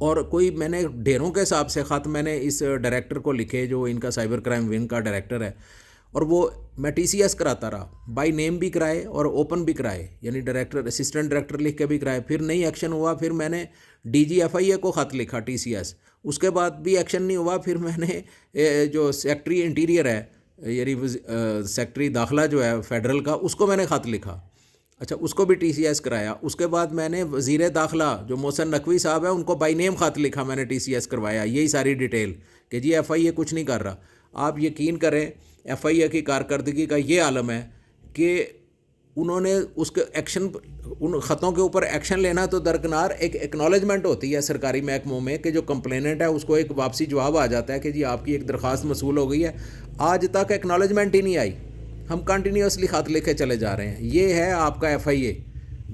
اور کوئی میں نے ڈھیروں کے حساب سے خط میں نے اس ڈائریکٹر کو لکھے جو ان کا سائبر کرائم ونگ کا ڈائریکٹر ہے، اور وہ میں ٹی سی ایس کراتا رہا، بائی نیم بھی کرائے اور اوپن بھی کرائے، یعنی ڈائریکٹر اسسٹنٹ ڈائریکٹر لکھ کے بھی کرائے، پھر نہیں ایکشن ہوا، پھر میں نے ڈی جی ایف آئی اے کو خط لکھا ٹی سی ایس، اس کے بعد بھی ایکشن نہیں ہوا، پھر میں نے جو سیکٹری انٹیریئر ہے، یعنی سیکٹری داخلہ جو ہے فیڈرل کا، اس کو میں نے خط لکھا، اچھا اس کو بھی ٹی سی ایس کرایا، اس کے بعد میں نے وزیر داخلہ جو محسن نقوی صاحب ہیں ان کو بائی نیم خط لکھا، میں نے ٹی سی ایس کروایا، یہی ساری ڈیٹیل کہ جی ایف آئی اے کچھ نہیں کر رہا۔ آپ یقین کریں ایف آئی اے کی کارکردگی کا یہ عالم ہے کہ انہوں نے اس کے ایکشن، ان خطوں کے اوپر ایکشن لینا تو درکنار، ایک ایکنالجمنٹ ہوتی ہے سرکاری محکموں میں کہ جو کمپلیننٹ ہے اس کو ایک واپسی جواب آ جاتا ہے کہ جی آپ کی ایک درخواست موصول ہو گئی ہے، آج تک ایکنالجمنٹ ہی نہیں آئی، ہم کنٹینیوسلی خط لکھے چلے جا رہے ہیں۔ یہ ہے آپ کا ایف آئی اے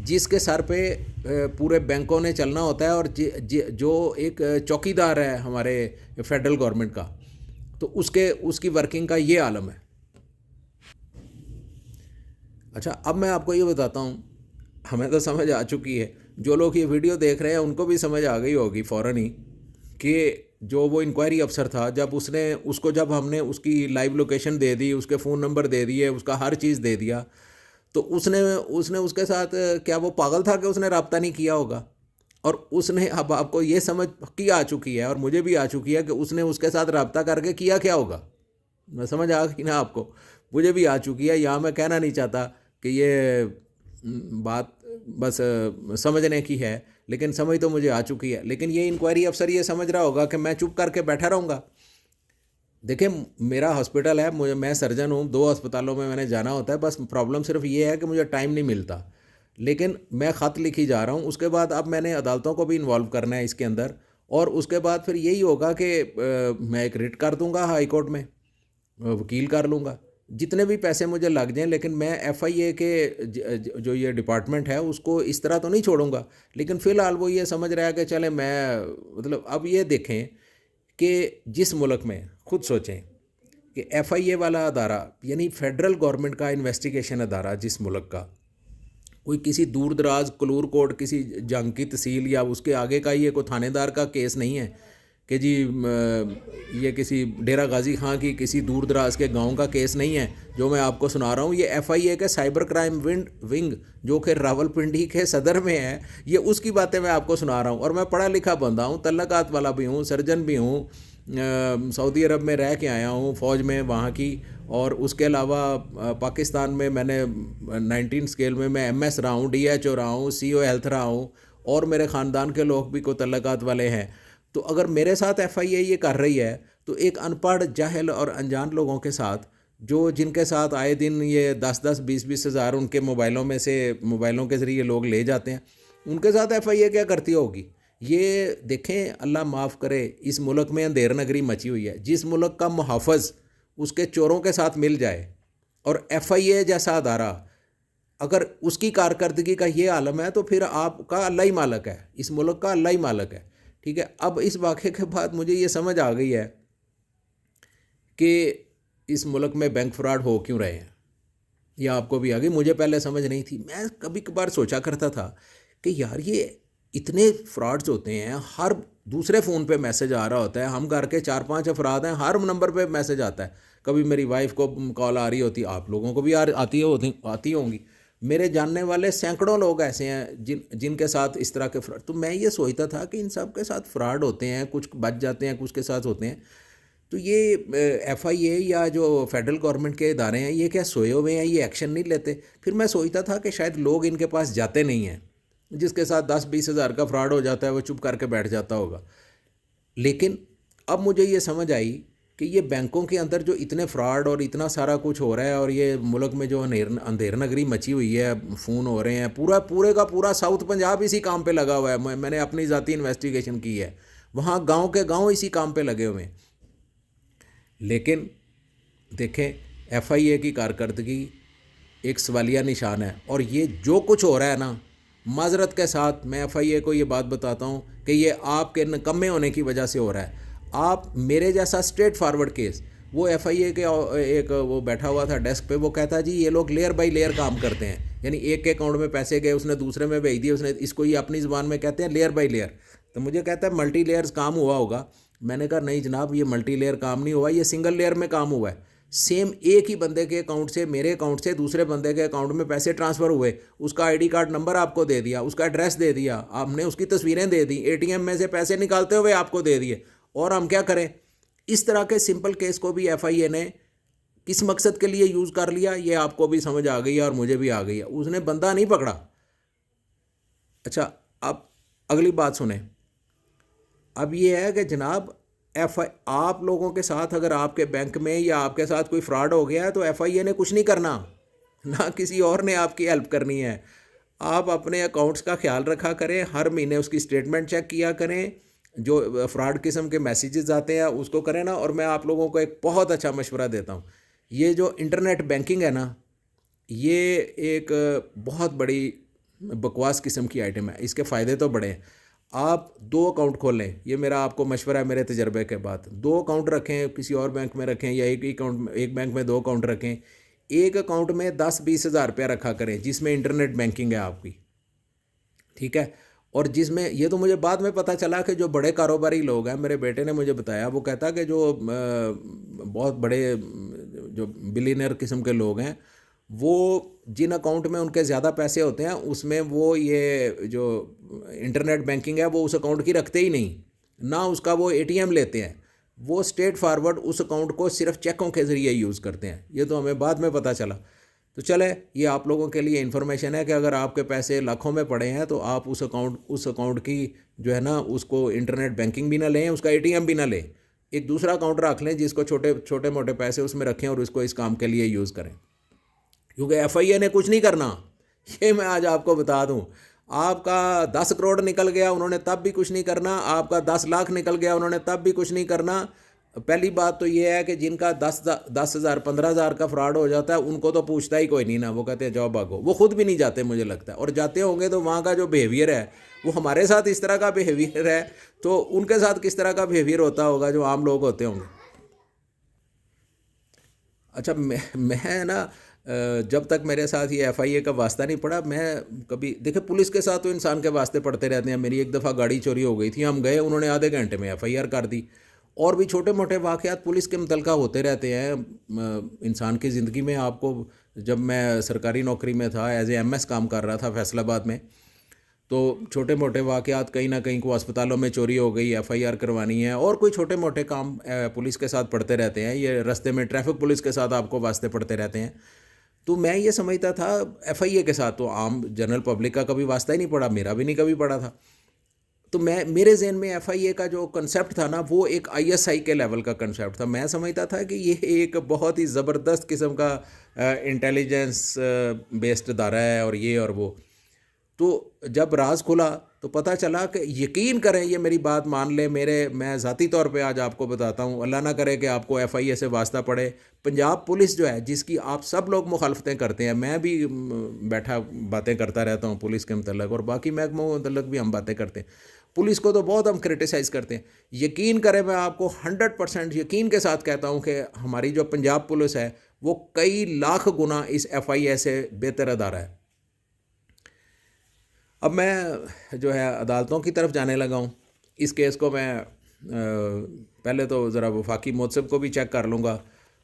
جس کے سر پہ پورے بینکوں نے چلنا ہوتا ہے، اور جو ایک چوکیدار ہے ہمارے فیڈرل گورنمنٹ کا، تو اس کی ورکنگ کا یہ عالم ہے۔ اچھا اب میں آپ کو یہ بتاتا ہوں، ہمیں تو سمجھ آ چکی ہے، جو لوگ یہ ویڈیو دیکھ رہے ہیں ان کو بھی سمجھ آ گئی ہوگی فوراً ہی کہ جو وہ انکوائری افسر تھا، جب ہم نے اس کی لائیو لوکیشن دے دی، اس کے فون نمبر دے دیے، اس کا ہر چیز دے دیا، تو اس نے اس کے ساتھ، کیا وہ پاگل تھا کہ اس نے رابطہ نہیں کیا ہوگا؟ اور اس نے، اب آپ کو یہ سمجھ پکی آ چکی ہے اور مجھے بھی آ چکی ہے کہ اس نے اس کے ساتھ رابطہ کر کے کیا کیا ہوگا۔ میں سمجھ آ گئی نا آپ کو؟ مجھے بھی آ چکی ہے، یہاں میں کہنا نہیں چاہتا کہ یہ بات بس سمجھنے کی ہے، لیکن سمجھ تو مجھے آ چکی ہے۔ لیکن یہ انکوائری افسر یہ سمجھ رہا ہوگا کہ میں چپ کر کے بیٹھا رہوں گا۔ دیکھیں میرا ہاسپٹل ہے، میں سرجن ہوں، 2 ہسپتالوں میں نے جانا ہوتا ہے، بس پرابلم صرف یہ ہے کہ مجھے ٹائم نہیں ملتا، لیکن میں خط لکھی جا رہا ہوں۔ اس کے بعد اب میں نے عدالتوں کو بھی انوالو کرنا ہے اس کے اندر، اور اس کے بعد پھر یہی ہوگا کہ میں ایک ریٹ کر دوں گا ہائی کورٹ میں، وکیل کر لوں گا، جتنے بھی پیسے مجھے لگ جائیں، لیکن میں ایف آئی اے کے جو یہ ڈپارٹمنٹ ہے اس کو اس طرح تو نہیں چھوڑوں گا۔ لیکن فی الحال وہ یہ سمجھ رہا ہے کہ چلے میں، مطلب اب یہ دیکھیں کہ جس ملک میں، خود سوچیں کہ ایف آئی اے والا ادارہ، یعنی فیڈرل گورنمنٹ کا انویسٹیگیشن ادارہ جس ملک کا، کوئی کسی دور دراز کلور کوٹ کسی جنگ کی تحصیل یا اس کے آگے کا یہ کوئی تھانے دار کا کیس نہیں ہے کہ جی یہ کسی ڈیرہ غازی خان کی کسی دور دراز کے گاؤں کا کیس نہیں ہے جو میں آپ کو سنا رہا ہوں۔ یہ ایف آئی اے کے سائبر کرائم ونگ جو کہ راول پنڈی کے صدر میں ہے، یہ اس کی باتیں میں آپ کو سنا رہا ہوں۔ اور میں پڑھا لکھا بندہ ہوں، تعلقات والا بھی ہوں، سرجن بھی ہوں، سعودی عرب میں رہ کے آیا ہوں، فوج میں وہاں کی، اور اس کے علاوہ پاکستان میں نے 19 اسکیل میں ایم ایس رہا ہوں، ڈی ایچ او رہا ہوں، سی او ہیلتھ رہا ہوں، اور میرے خاندان کے لوگ بھی کوئی تعلقات والے ہیں۔ تو اگر میرے ساتھ ایف آئی اے یہ کر رہی ہے تو ایک ان پڑھ، جاہل اور انجان لوگوں کے ساتھ، جن کے ساتھ آئے دن یہ 10-10 20-20 ہزار ان کے موبائلوں کے ذریعے لوگ لے جاتے ہیں، ان کے ساتھ ایف آئی اے کیا کرتی ہوگی؟ یہ دیکھیں، اللہ معاف کرے، اس ملک میں اندھیر نگری مچی ہوئی ہے۔ جس ملک کا محافظ اس کے چوروں کے ساتھ مل جائے، اور ایف آئی اے جیسا ادارہ اگر اس کی کارکردگی کا یہ عالم ہے، تو پھر آپ کا اللہ ہی مالک ہے، اس ملک کا اللہ ہی مالک ہے، ٹھیک ہے۔ اب اس واقعے کے بعد مجھے یہ سمجھ آ گئی ہے کہ اس ملک میں بینک فراڈ ہو کیوں رہے ہیں، یہ آپ کو بھی آ گئی، مجھے پہلے سمجھ نہیں تھی۔ میں کبھی کبھار سوچا کرتا تھا کہ یار یہ اتنے فراڈز ہوتے ہیں، ہر دوسرے فون پہ میسج آ رہا ہوتا ہے، ہم گھر کے 4-5 افراد ہیں، ہر نمبر پہ میسج آتا ہے، کبھی میری وائف کو کال آ رہی ہوتی، آپ لوگوں کو بھی آتی ہوں گی، میرے جاننے والے سینکڑوں لوگ ایسے ہیں جن کے ساتھ اس طرح کے فراڈ۔ تو میں یہ سوچتا تھا کہ ان سب کے ساتھ فراڈ ہوتے ہیں، کچھ بچ جاتے ہیں، کچھ کے ساتھ ہوتے ہیں، تو یہ ایف آئی اے یا جو فیڈرل گورنمنٹ کے ادارے ہیں یہ کیا سوئے ہوئے ہیں، یہ ایکشن نہیں لیتے؟ پھر میں سوچتا تھا کہ شاید لوگ ان کے پاس جاتے نہیں ہیں، جس کے ساتھ 10-20 ہزار کا فراڈ ہو جاتا ہے وہ چپ کر کے بیٹھ جاتا ہوگا۔ لیکن اب مجھے یہ سمجھ آئی کہ یہ بینکوں کے اندر جو اتنے فراڈ اور اتنا سارا کچھ ہو رہا ہے، اور یہ ملک میں جو اندھیر نگری مچی ہوئی ہے، فون ہو رہے ہیں، پورے کا پورا ساؤتھ پنجاب اسی کام پہ لگا ہوا ہے۔ میں نے اپنی ذاتی انویسٹیگیشن کی ہے، وہاں گاؤں کے گاؤں اسی کام پہ لگے ہوئے ہیں۔ لیکن دیکھیں ایف آئی اے کی کارکردگی ایک سوالیہ نشان ہے، اور یہ جو کچھ ہو رہا ہے نا، معذرت کے ساتھ میں ایف آئی اے کو یہ بات بتاتا ہوں کہ یہ آپ کے نکمے ہونے کی وجہ سے ہو رہا ہے۔ آپ میرے جیسا اسٹریٹ فارورڈ کیس، وہ ایف آئی اے کے ایک وہ بیٹھا ہوا تھا ڈیسک پہ، وہ کہتا ہے جی یہ لوگ لیئر بائی لیئر کام کرتے ہیں، یعنی ایک کے اکاؤنٹ میں پیسے گئے، اس نے دوسرے میں بھیج دیے، اس نے، اس کو یہ اپنی زبان میں کہتے ہیں لیئر بائی لیئر. تو مجھے کہتا ہے ملٹی لیئرز کام ہوا ہوگا. میں نے کہا نہیں جناب، یہ ملٹی لیئر کام نہیں ہوا، یہ سنگل لیئر میں کام ہوا ہے. سیم ایک ہی بندے کے اکاؤنٹ سے، میرے اکاؤنٹ سے دوسرے بندے کے اکاؤنٹ میں پیسے ٹرانسفر ہوئے، اس کا آئی ڈی کارڈ نمبر آپ کو دے دیا، اس کا ایڈریس دے دیا، آپ نے اس کی تصویریں دے دیں، اے ٹی ایم میں سے پیسے نکالتے ہوئے آپ کو دے دیے، اور ہم کیا کریں؟ اس طرح کے سمپل کیس کو بھی ایف آئی اے نے کس مقصد کے لیے یوز کر لیا، یہ آپ کو بھی سمجھ آ گئی ہے اور مجھے بھی آ گئی ہے. اس نے بندہ نہیں پکڑا. اچھا اب اگلی بات سنیں. اب یہ ہے کہ جناب آپ لوگوں کے ساتھ اگر آپ کے بینک میں یا آپ کے ساتھ کوئی فراڈ ہو گیا ہے تو ایف آئی اے نے کچھ نہیں کرنا، نہ کسی اور نے آپ کی ہیلپ کرنی ہے. آپ اپنے اکاؤنٹس کا خیال رکھا کریں، ہر مہینے اس کی اسٹیٹمنٹ چیک کیا کریں، جو فراڈ قسم کے میسیجز آتے ہیں اس کو کریں نا. اور میں آپ لوگوں کو ایک بہت اچھا مشورہ دیتا ہوں. یہ جو انٹرنیٹ بینکنگ ہے نا، یہ ایک بہت بڑی بکواس قسم کی آئٹم ہے. اس کے فائدے تو بڑے ہیں. آپ 2 اکاؤنٹ کھولیں، یہ میرا آپ کو مشورہ ہے میرے تجربے کے بعد. 2 اکاؤنٹ رکھیں، کسی اور بینک میں رکھیں یا ایک بینک میں 2 اکاؤنٹ رکھیں. ایک اکاؤنٹ میں 10-20 ہزار روپیہ رکھا کریں جس میں انٹرنیٹ بینکنگ ہے آپ کی، ٹھیک ہے. اور جس میں، یہ تو مجھے بعد میں پتہ چلا کہ جو بڑے کاروباری لوگ ہیں، میرے بیٹے نے مجھے بتایا، وہ کہتا کہ جو بہت بڑے جو بلینئر قسم کے لوگ ہیں، وہ جن اکاؤنٹ میں ان کے زیادہ پیسے ہوتے ہیں اس میں وہ یہ جو انٹرنیٹ بینکنگ ہے وہ اس اکاؤنٹ کی رکھتے ہی نہیں، نہ اس کا وہ اے ٹی ایم لیتے ہیں. وہ اسٹریٹ فارورڈ اس اکاؤنٹ کو صرف چیکوں کے ذریعے یوز کرتے ہیں. یہ تو ہمیں بعد میں پتہ چلا. تو چلے، یہ آپ لوگوں کے لیے انفارمیشن ہے کہ اگر آپ کے پیسے لاکھوں میں پڑے ہیں تو آپ اس اکاؤنٹ کی جو ہے نا، اس کو انٹرنیٹ بینکنگ بھی نہ لیں، اس کا اے ٹی ایم بھی نہ لیں. ایک دوسرا اکاؤنٹ رکھ لیں جس کو چھوٹے موٹے پیسے اس میں رکھیں اور اس کو اس کام کے لیے یوز کریں. کیونکہ ایف آئی اے نے کچھ نہیں کرنا، یہ میں آج آپ کو بتا دوں. آپ کا 10 کروڑ نکل گیا، انہوں نے تب بھی کچھ نہیں کرنا. آپ کا 10 لاکھ نکل گیا، انہوں نے تب بھی کچھ نہیں کرنا. پہلی بات تو یہ ہے کہ جن کا 10,000 15,000 کا فراڈ ہو جاتا ہے ان کو تو پوچھتا ہی کوئی نہیں نا، وہ کہتے ہیں جاؤ بھاگو. وہ خود بھی نہیں جاتے مجھے لگتا ہے، اور جاتے ہوں گے تو وہاں کا جو بیہیویئر ہے وہ ہمارے ساتھ اس طرح کا بیہیویئر ہے تو ان کے ساتھ کس طرح کا بیہیویئر ہوتا ہوگا جو عام لوگ ہوتے ہوں گے. اچھا میں نا، جب تک میرے ساتھ یہ ایف آئی اے کا واسطہ نہیں پڑا، میں کبھی دیکھیں پولیس کے ساتھ تو انسان کے واسطے پڑتے رہتے ہیں. میری ایک دفعہ گاڑی چوری ہو گئی تھی، ہم گئے، انہوں نے آدھے گھنٹے میں ایف آئی آر کر دی. اور بھی چھوٹے موٹے واقعات پولیس کے متعلقہ ہوتے رہتے ہیں انسان کی زندگی میں. آپ کو، جب میں سرکاری نوکری میں تھا، ایز اے ایم ایس کام کر رہا تھا فیصل آباد میں، تو چھوٹے موٹے واقعات، کہیں نہ کہیں کو اسپتالوں میں چوری ہو گئی، ایف آئی آر کروانی ہے، اور کوئی چھوٹے موٹے کام پولیس کے ساتھ پڑتے رہتے ہیں. یہ رستے میں ٹریفک پولیس کے ساتھ آپ کو واسطے پڑتے رہتے ہیں. تو میں یہ سمجھتا تھا ایف آئی اے کے ساتھ تو عام جنرل پبلک کا کبھی واسطہ ہی نہیں پڑا، میرا بھی نہیں کبھی پڑا تھا. تو میرے ذہن میں ایف آئی اے کا جو کنسیپٹ تھا نا، وہ ایک آئی ایس آئی کے لیول کا کنسیپٹ تھا. میں سمجھتا تھا کہ یہ ایک بہت ہی زبردست قسم کا انٹیلیجنس بیسڈ ادارہ ہے، اور یہ اور وہ. تو جب راز کھلا تو پتہ چلا کہ یقین کریں، یہ میری بات مان لیں، میں ذاتی طور پہ آج آپ کو بتاتا ہوں، اللہ نہ کرے کہ آپ کو ایف آئی اے سے واسطہ پڑے. پنجاب پولیس جو ہے، جس کی آپ سب لوگ مخالفتیں کرتے ہیں، میں بھی بیٹھا باتیں کرتا رہتا ہوں پولیس کے متعلق، اور باقی محکموں کے متعلق بھی ہم باتیں کرتے ہیں. پولیس کو تو بہت ہم کرٹیسائز کرتے ہیں. یقین کریں، میں آپ کو 100% یقین کے ساتھ کہتا ہوں کہ ہماری جو پنجاب پولیس ہے وہ کئی لاکھ گنا اس ایف آئی اے سے بہتر ادارہ ہے. اب میں جو ہے عدالتوں کی طرف جانے لگا ہوں. اس کیس کو میں پہلے تو ذرا وفاقی مؤدب کو بھی چیک کر لوں گا،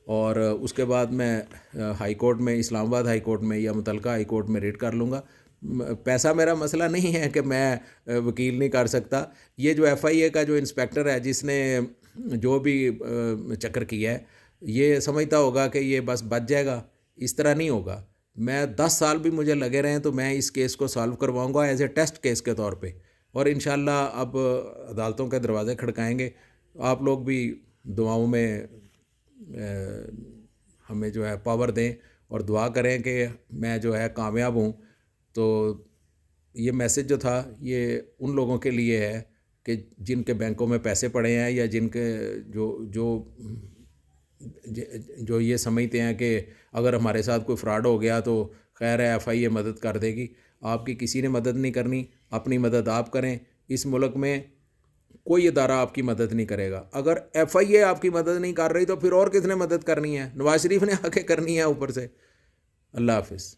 اور اس کے بعد میں ہائی کورٹ میں، اسلام آباد ہائی کورٹ میں یا متعلقہ ہائی کورٹ میں ریٹ کر لوں گا. پیسہ میرا مسئلہ نہیں ہے کہ میں وکیل نہیں کر سکتا. یہ جو ایف آئی اے کا جو انسپیکٹر ہے، جس نے جو بھی چکر کیا ہے، یہ سمجھتا ہوگا کہ یہ بس بچ جائے گا. اس طرح نہیں ہوگا. میں 10 سال بھی مجھے لگے رہیں تو میں اس کیس کو سالو کرواؤں گا ایز اے ٹیسٹ کیس کے طور پہ. اور انشاءاللہ اب عدالتوں کے دروازے کھڑکائیں گے. آپ لوگ بھی دعاؤں میں ہمیں جو ہے پاور دیں اور دعا کریں کہ میں جو ہے کامیاب ہوں. تو یہ میسج جو تھا یہ ان لوگوں کے لیے ہے کہ جن کے بینکوں میں پیسے پڑے ہیں، یا جن کے جو یہ سمجھتے ہیں کہ اگر ہمارے ساتھ کوئی فراڈ ہو گیا تو خیر ہے، ایف آئی اے مدد کر دے گی. آپ کی کسی نے مدد نہیں کرنی، اپنی مدد آپ کریں. اس ملک میں کوئی ادارہ آپ کی مدد نہیں کرے گا. اگر ایف آئی اے آپ کی مدد نہیں کر رہی تو پھر اور کس نے مدد کرنی ہے؟ نواز شریف نے آ کے کرنی ہے اوپر سے. اللہ حافظ.